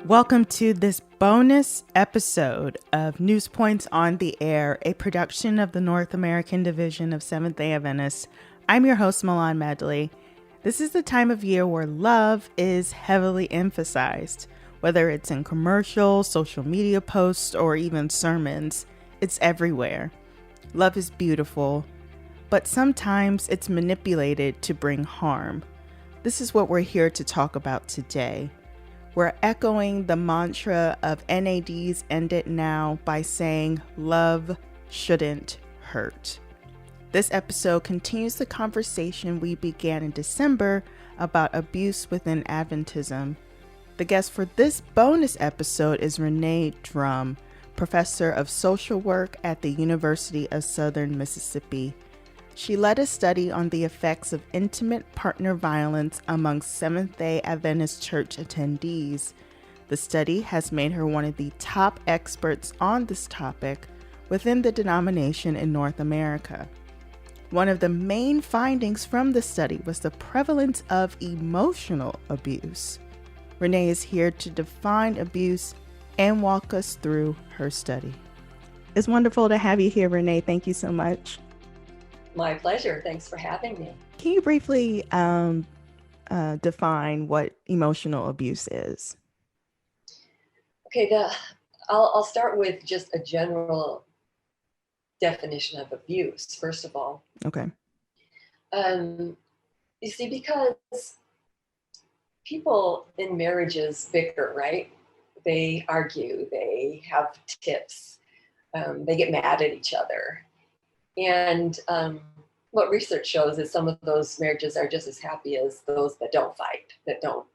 Welcome to this bonus episode of NewsPoints on the Air, a production of the North American division of Seventh-Day Adventist. I'm your host, Milan Medley. This is the time of year where love is heavily emphasized. Whether it's in commercials, social media posts, or even sermons, it's everywhere. Love is beautiful, but sometimes it's manipulated to bring harm. This is what we're here to talk about today. We're echoing the mantra of NAD's End It Now by saying love shouldn't hurt. This episode continues the conversation we began in December about abuse within Adventism. The guest for this bonus episode is Rene Drumm, professor of social work at the University of Southern Mississippi. She led a study on the effects of intimate partner violence among Seventh-Day Adventist church attendees. The study has made her one of the top experts on this topic within the denomination in North America. One of the main findings from the study was the prevalence of emotional abuse. Rene is here to define abuse and walk us through her study. It's wonderful to have you here, Rene. Thank you so much. My pleasure. Thanks for having me. Can you briefly define what emotional abuse is? Okay, I'll start with just a general definition of abuse, first of all. Okay. You see, because people in marriages bicker, right? They argue, they have tiffs, they get mad at each other. And what research shows is some of those marriages are just as happy as those that don't fight, that don't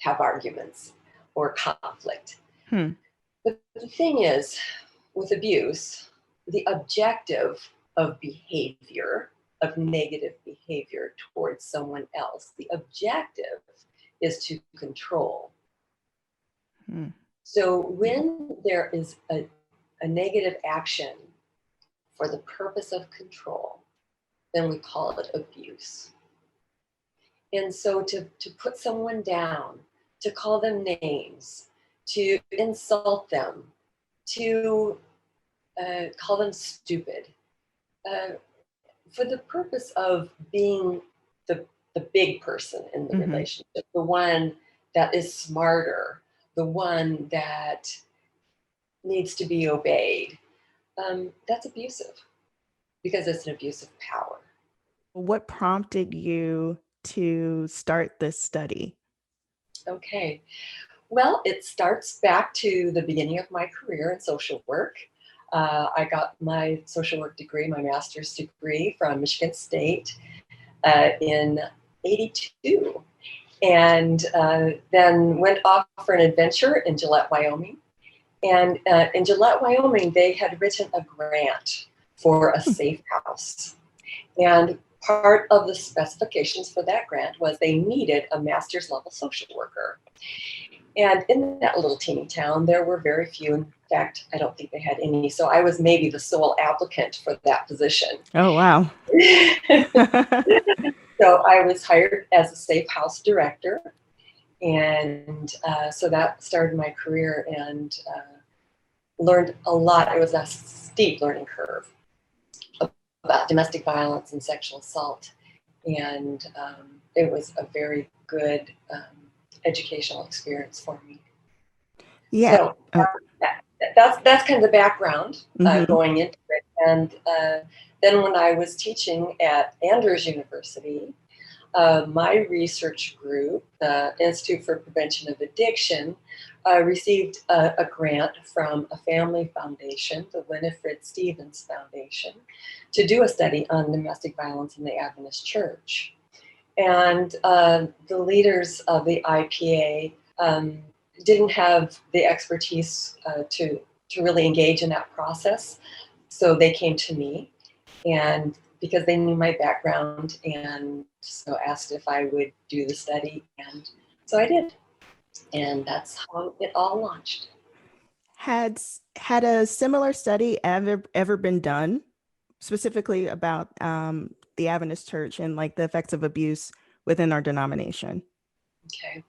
have arguments or conflict. But the thing is, with abuse, the objective of behavior, of negative behavior towards someone else, the objective is to control. So when there is a negative action for the purpose of control, then we call it abuse. And so to put someone down, to call them names, to insult them, to call them stupid, for the purpose of being the big person in the relationship, the one that is smarter, the one that needs to be obeyed, that's abusive because it's an abuse of power. What prompted you to start this study? Okay. Well, it starts back to the beginning of my career in social work. I got my social work degree, my master's degree from Michigan State in '82, and then went off for an adventure in Gillette, Wyoming. And in Gillette, Wyoming, they had written a grant for a safe house. And part of the specifications for that grant was they needed a master's level social worker. And in that little teeny town, there were very few. In fact, I don't think they had any. So I was maybe the sole applicant for that position. Oh, wow. So I was hired as a safe house director. And so that started my career and learned a lot. It was a steep learning curve about domestic violence and sexual assault. And it was a very good educational experience for me. Yeah. So that's kind of the background going into it. And then when I was teaching at Andrews University, my research group, the Institute for Prevention of Addiction, received a grant from a family foundation, the Winifred Stevens Foundation, to do a study on domestic violence in the Adventist Church. And the leaders of the IPA didn't have the expertise to really engage in that process. So they came to me, and because they knew my background, and so asked if I would do the study, and so I did. And that's how it all launched. Had a similar study ever been done, specifically about the Adventist Church and like the effects of abuse within our denomination? Okay.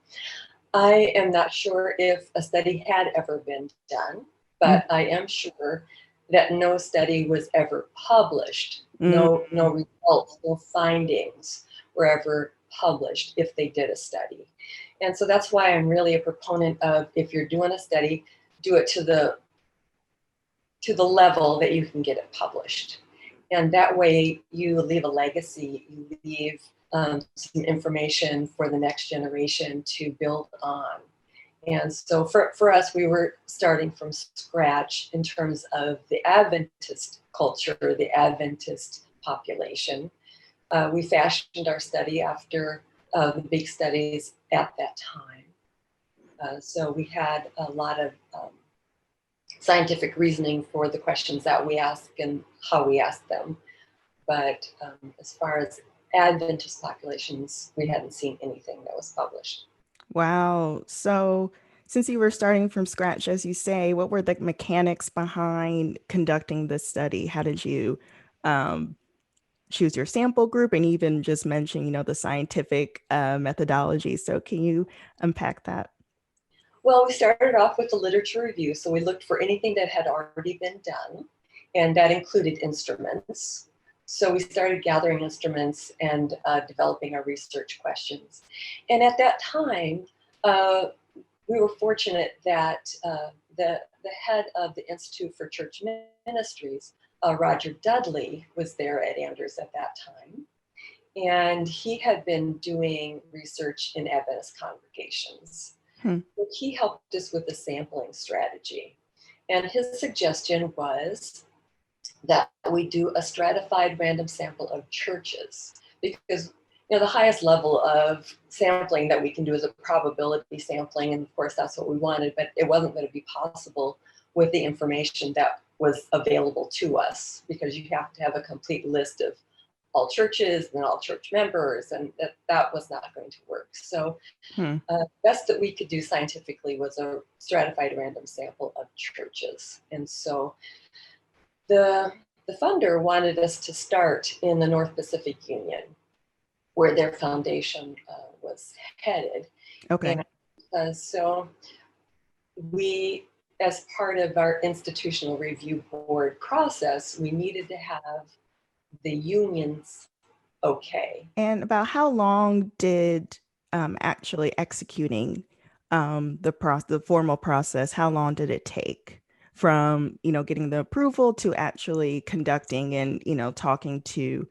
I am not sure if a study had ever been done, but I am sure that no study was ever published. No results, no findings were ever published if they did a study. And so that's why I'm really a proponent of, if you're doing a study, do it to the level that you can get it published. And that way you leave a legacy, you leave some information for the next generation to build on. And so for us, we were starting from scratch in terms of the Adventist culture, the Adventist population. We fashioned our study after the big studies at that time. So we had a lot of scientific reasoning for the questions that we ask and how we ask them. But as far as Adventist populations, we hadn't seen anything that was published. Wow. So since you were starting from scratch, as you say, what were the mechanics behind conducting this study? How did you choose your sample group, and even just mention, the scientific methodology? So can you unpack that? Well, we started off with the literature review. So we looked for anything that had already been done, and that included instruments. So we started gathering instruments and developing our research questions. And at that time, we were fortunate that the head of the Institute for Church Ministries, Roger Dudley, was there at Andrews at that time. And he had been doing research in Adventist congregations. He helped us with the sampling strategy. And his suggestion was that we do a stratified random sample of churches, because the highest level of sampling that we can do is a probability sampling, and of course that's what we wanted, but it wasn't going to be possible with the information that was available to us, because you have to have a complete list of all churches and all church members, and that was not going to work. So best that we could do scientifically was a stratified random sample of churches. And so the funder wanted us to start in the North Pacific Union, where their foundation was headed. Okay. And so we, as part of our institutional review board process, we needed to have the unions okay. And about how long did actually executing the formal process, how long did it take from, getting the approval to actually conducting and, talking to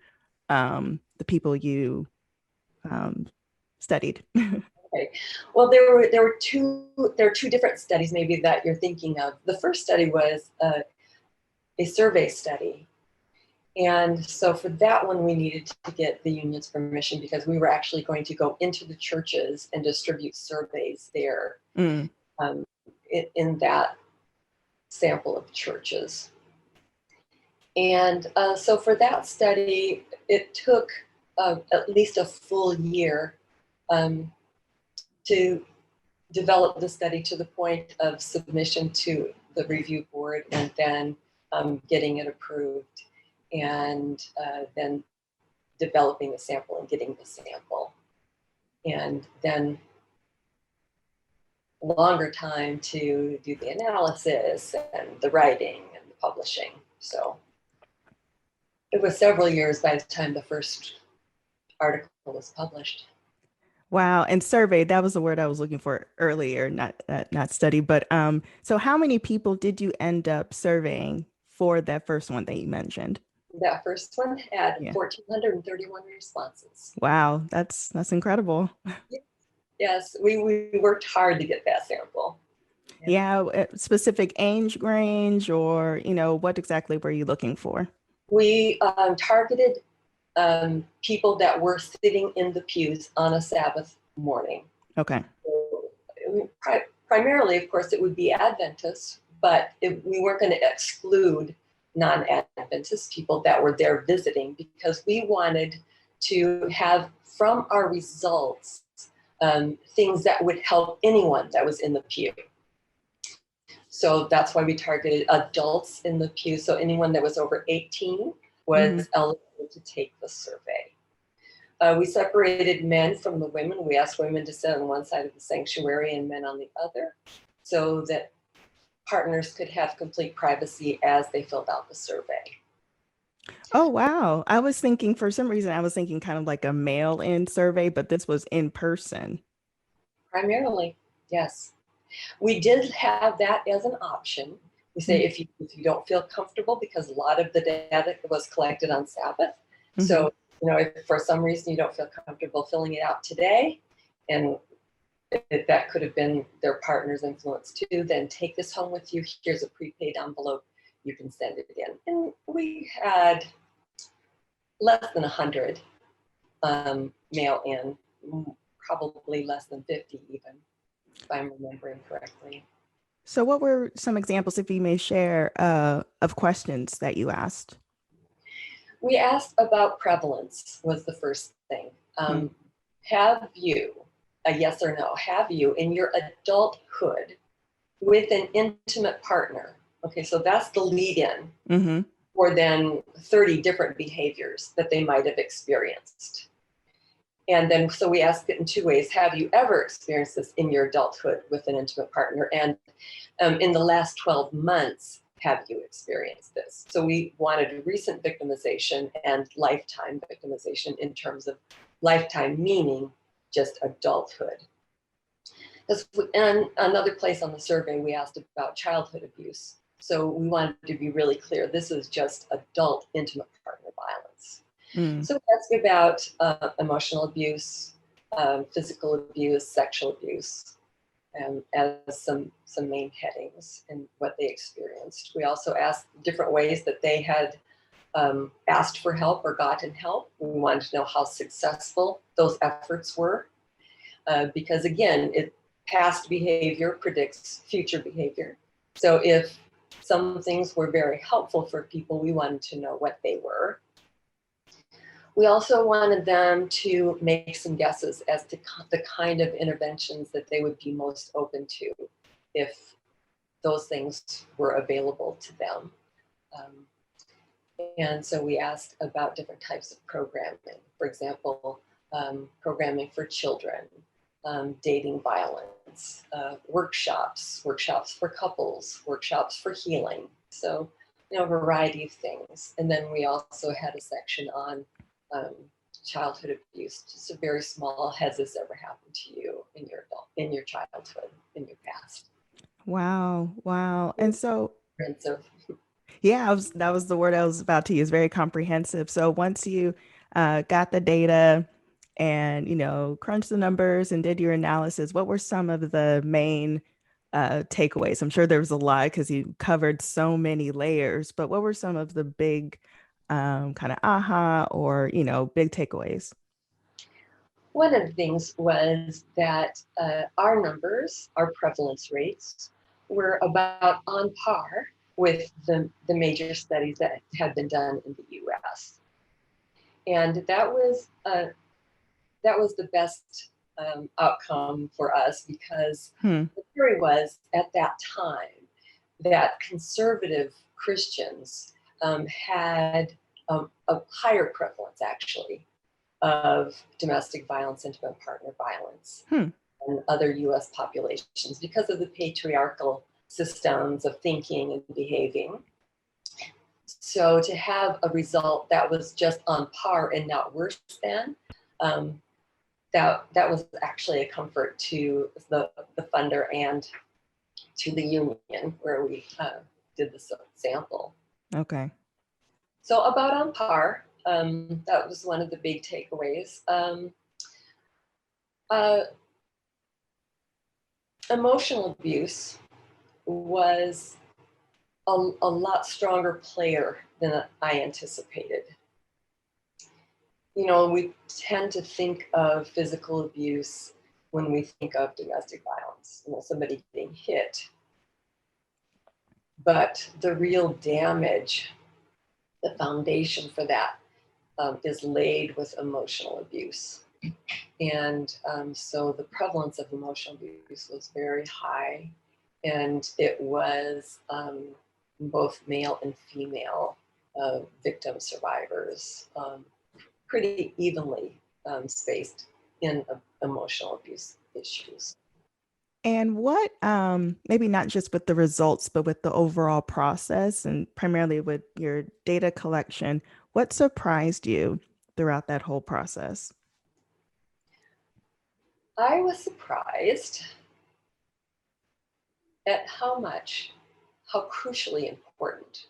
the people you studied? Okay. Well, there are two different studies maybe that you're thinking of. The first study was a survey study. And so for that one, we needed to get the union's permission, because we were actually going to go into the churches and distribute surveys there in that sample of churches. And so for that study, it took at least a full year to develop the study to the point of submission to the review board, and then getting it approved, and then developing the sample and getting the sample. And then longer time to do the analysis and the writing and the publishing. So it was several years by the time the first article was published. Wow. And survey, that was the word I was looking for earlier, not study. But so how many people did you end up surveying for that first one that you mentioned? That first one had 1,431 responses. Wow, that's incredible. Yes, we worked hard to get that sample. Yeah, specific age range, or what exactly were you looking for? We targeted people that were sitting in the pews on a Sabbath morning. Okay. So, primarily, of course, it would be Adventists, but we weren't going to exclude non-Adventist people that were there visiting, because we wanted to have from our results things that would help anyone that was in the pew. So that's why we targeted adults in the pew. So anyone that was over 18 was eligible to take the survey. We separated men from the women. We asked women to sit on one side of the sanctuary and men on the other, so that partners could have complete privacy as they filled out the survey. Oh, wow. I was thinking, for some reason, I was thinking kind of like a mail-in survey, but this was in person. Primarily, yes. We did have that as an option. We say if you don't feel comfortable, because a lot of the data was collected on Sabbath. Mm-hmm. So, if for some reason you don't feel comfortable filling it out today, and if that could have been their partner's influence too, then take this home with you. Here's a prepaid envelope. You can send it in. And we had less than 100 mail in, probably less than 50 even, if I'm remembering correctly. So what were some examples, if you may share, of questions that you asked? We asked about prevalence was the first thing. Have you, a yes or no, have you in your adulthood with an intimate partner? Okay, so that's the lead in. Mm-hmm. More than 30 different behaviors that they might have experienced. And then, so we asked it in two ways. Have you ever experienced this in your adulthood with an intimate partner? And in the last 12 months, have you experienced this? So we wanted recent victimization and lifetime victimization, in terms of lifetime meaning just adulthood. And another place on the survey, we asked about childhood abuse. So we wanted to be really clear, this is just adult intimate partner violence. So we asked about emotional abuse, physical abuse, sexual abuse, as some main headings and what they experienced. We also asked different ways that they had asked for help or gotten help. We wanted to know how successful those efforts were, because again, past behavior predicts future behavior. So if some things were very helpful for people, we wanted to know what they were. We also wanted them to make some guesses as to the kind of interventions that they would be most open to if those things were available to them. And so we asked about different types of programming. For example, programming for children, dating violence, workshops for couples, workshops for healing. So, a variety of things. And then we also had a section on childhood abuse, just a very small, has this ever happened to you in your childhood, in your past? Wow. And so, So, yeah, that was the word I was about to use, very comprehensive. So once you got the data and, crunched the numbers and did your analysis, what were some of the main takeaways? I'm sure there was a lot because you covered so many layers, but what were some of the big kind of aha or, big takeaways? one of the things was that our numbers, our prevalence rates, were about on par with the major studies that had been done in the US. And that was the best outcome for us, because the theory was at that time that conservative Christians had a higher prevalence, actually, of domestic violence, intimate partner violence, and other US populations, because of the patriarchal systems of thinking and behaving. So to have a result that was just on par and not worse than, that was actually a comfort to the funder and to the union where we did the sample. Okay. So about on par, that was one of the big takeaways. Emotional abuse was a lot stronger player than I anticipated. We tend to think of physical abuse when we think of domestic violence, somebody getting hit. But the real damage, the foundation for that, is laid with emotional abuse. And so the prevalence of emotional abuse was very high, and it was both male and female victim survivors, pretty evenly spaced in emotional abuse issues. And what, maybe not just with the results, but with the overall process and primarily with your data collection, what surprised you throughout that whole process? I was surprised at how crucially important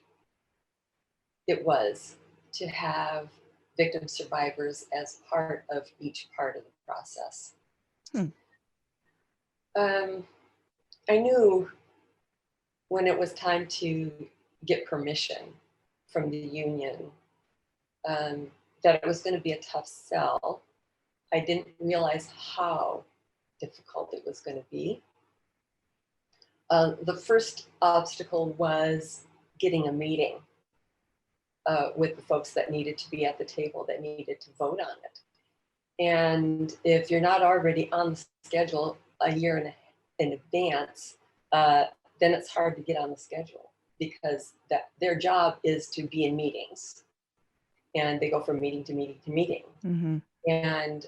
it was to have victim survivors as part of each part of the process. Hmm. I knew when it was time to get permission from the union that it was going to be a tough sell. I didn't realize how difficult it was going to be. The first obstacle was getting a meeting with the folks that needed to be at the table, that needed to vote on it. And if you're not already on the schedule a year in advance, then it's hard to get on the schedule, because their job is to be in meetings. And they go from meeting to meeting to meeting. Mm-hmm. And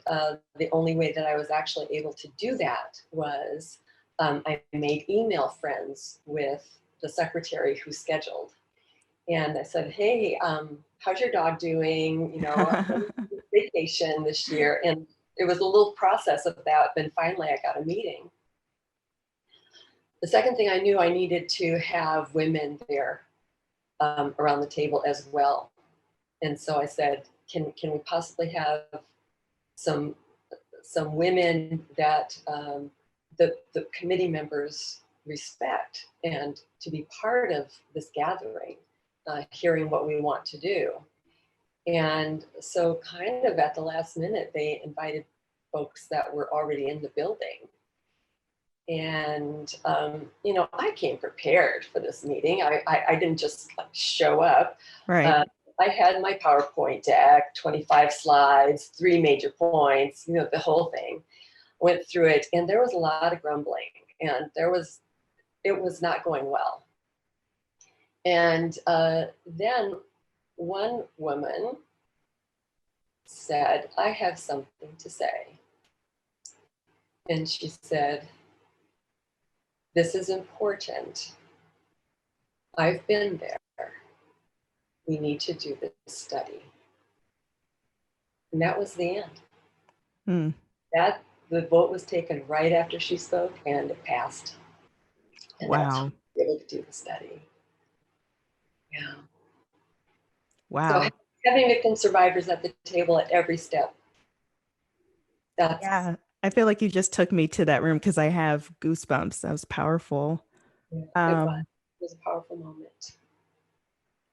the only way that I was actually able to do that was I made email friends with the secretary who scheduled. And I said, hey, how's your dog doing? You know, I'm going on vacation this year. And it was a little process of that. Then finally I got a meeting. The second thing I knew, I needed to have women there around the table as well. And so I said, can we possibly have some women that the committee members respect, and to be part of this gathering, hearing what we want to do. And so kind of at the last minute, they invited folks that were already in the building. And, you know, I came prepared for this meeting. I didn't just show up. Right. I had my PowerPoint deck, 25 slides, 3 major points, you know, the whole thing. Went through it, and there was a lot of grumbling, and it was not going well. And then one woman said, I have something to say. And she said, this is important. I've been there. We need to do this study. And that was the end. Hmm. The vote was taken right after she spoke, and it passed. And that's how Wow. we were able to do the study. Yeah. Wow. So having victim survivors at the table at every step. Yeah. I feel like you just took me to that room because I have goosebumps. That was powerful. Yeah, Um, it was a powerful moment.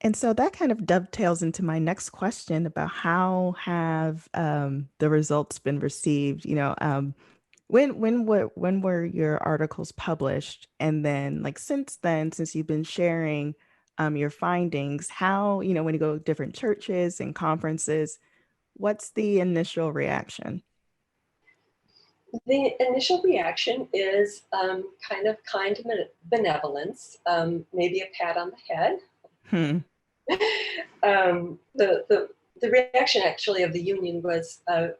And so that kind of dovetails into my next question about how have the results been received? You know, when were your articles published? And then, like, since then, since you've been sharing your findings, how, you know, when you go to different churches and conferences, what's the initial reaction? The initial reaction is kind of kind benevolence, maybe a pat on the head. Hmm. The reaction actually of the union was a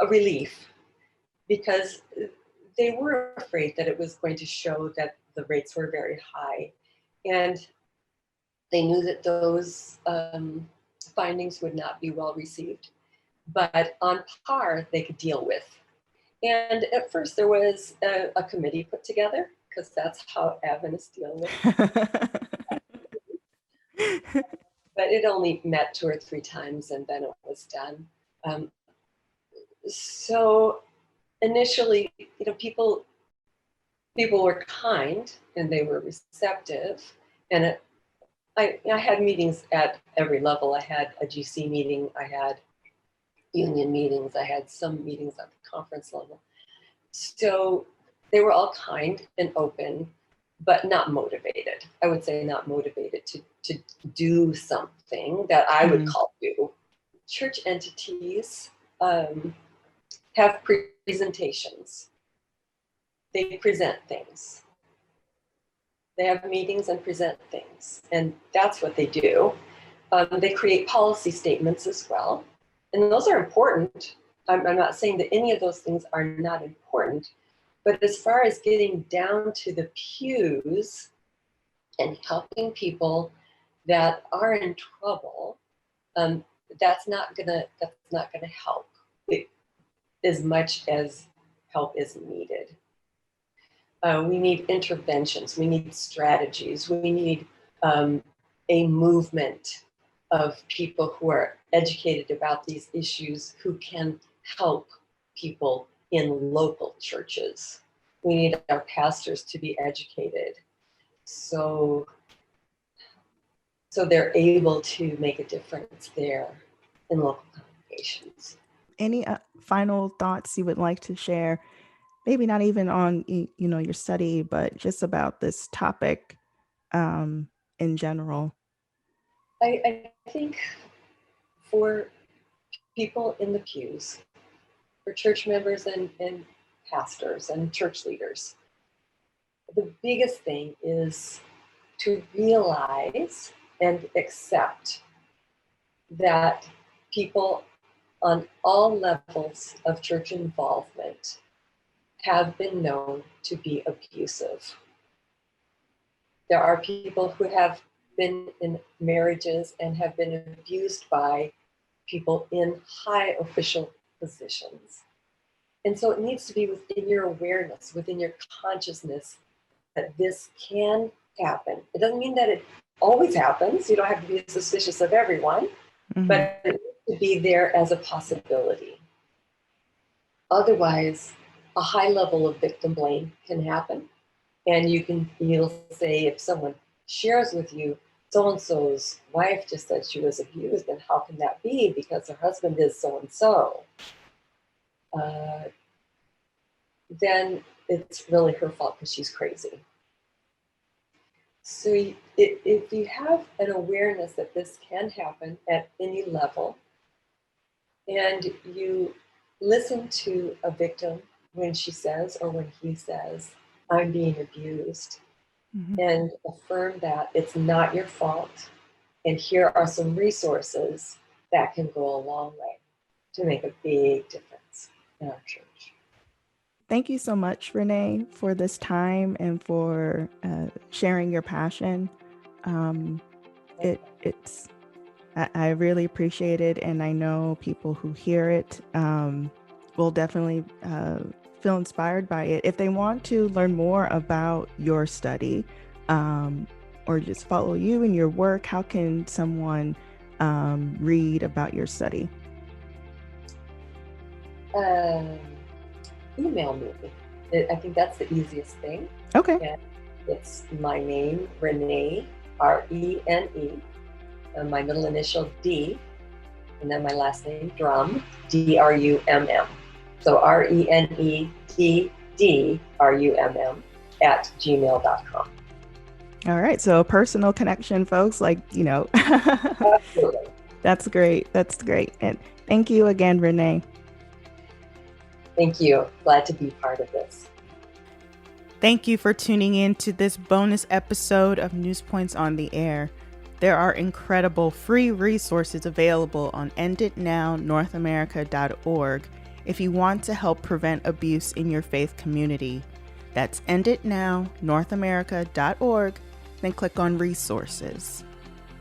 relief, because they were afraid that it was going to show that the rates were very high, and they knew that those findings would not be well received, but on par they could deal with. And at first there was a committee put together, because that's how Adventists deal with it. But it only met 2 or 3 times, and then it was done. So initially, you know, people were kind, and they were receptive. And I had meetings at every level. I had a GC meeting, I had union meetings, I had some meetings at the conference level. So they were all kind and open, but not motivated. I would say not motivated to do something that I would call do. Church entities have presentations. They present things. They have meetings and present things, and that's what they do. They create policy statements as well, and those are important. I'm not saying that any of those things are not important, but as far as getting down to the pews and helping people that are in trouble, that's not gonna help as much as help is needed. We need interventions. We need strategies. We need a movement of people who are educated about these issues, who can help people in local churches. We need our pastors to be educated, so they're able to make a difference there in local congregations. Any final thoughts you would like to share? Maybe not even on your study, but just about this topic in general. I think for people in the pews, for church members and pastors and church leaders, the biggest thing is to realize and accept that people on all levels of church involvement have been known to be abusive. There are people who have been in marriages and have been abused by people in high official positions. And so it needs to be within your awareness, within your consciousness, that this can happen. It doesn't mean that it always happens. You don't have to be suspicious of everyone, but it needs to be there as a possibility. Otherwise, a high level of victim blame can happen. And you'll say, if someone shares with you, so-and-so's wife just said she was abused, and how can that be? Because her husband is so-and-so. Then it's really her fault because she's crazy. So if you have an awareness that this can happen at any level, and you listen to a victim when she says or when he says, I'm being abused, and affirm that it's not your fault, and here are some resources that can go a long way to make a big difference in our church. Thank you so much, Rene, for this time and for sharing your passion. I really appreciate it, and I know people who hear it will definitely feel inspired by it. If they want to learn more about your study or just follow you and your work, how can someone read about your study? Email me. I think that's the easiest thing. Okay. And it's my name, Rene, R-E-N-E, and my middle initial D, and then my last name, Drumm, D-R-U-M-M. So RENEDDRUMM @gmail.com. All right. So a personal connection, folks, Absolutely. That's great. That's great. And thank you again, Rene. Thank you. Glad to be part of this. Thank you for tuning in to this bonus episode of NewsPoints on the Air. There are incredible free resources available on enditnownorthamerica.org if you want to help prevent abuse in your faith community. That's enditnownorthamerica.org, then click on resources.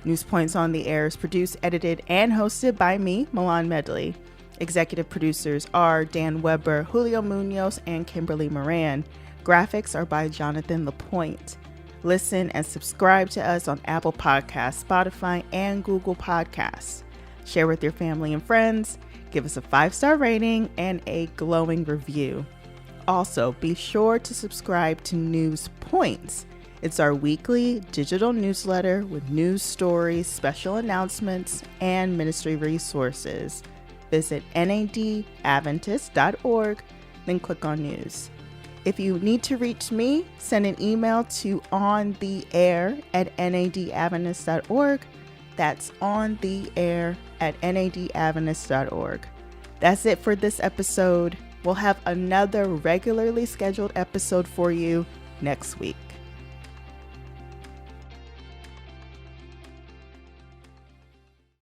NewsPoints on the Air is produced, edited, and hosted by me, Milan Medley. Executive producers are Dan Weber, Julio Munoz, and Kimberly Moran. Graphics are by Jonathan LaPointe. Listen and subscribe to us on Apple Podcasts, Spotify, and Google Podcasts. Share with your family and friends. Give us a 5-star rating and a glowing review. Also, be sure to subscribe to NewsPoints. It's our weekly digital newsletter with news stories, special announcements, and ministry resources. Visit NADadventist.org, then click on news. If you need to reach me, send an email to ontheair@nadadventist.org. That's ontheair@nadadventist.org. That's it for this episode. We'll have another regularly scheduled episode for you next week.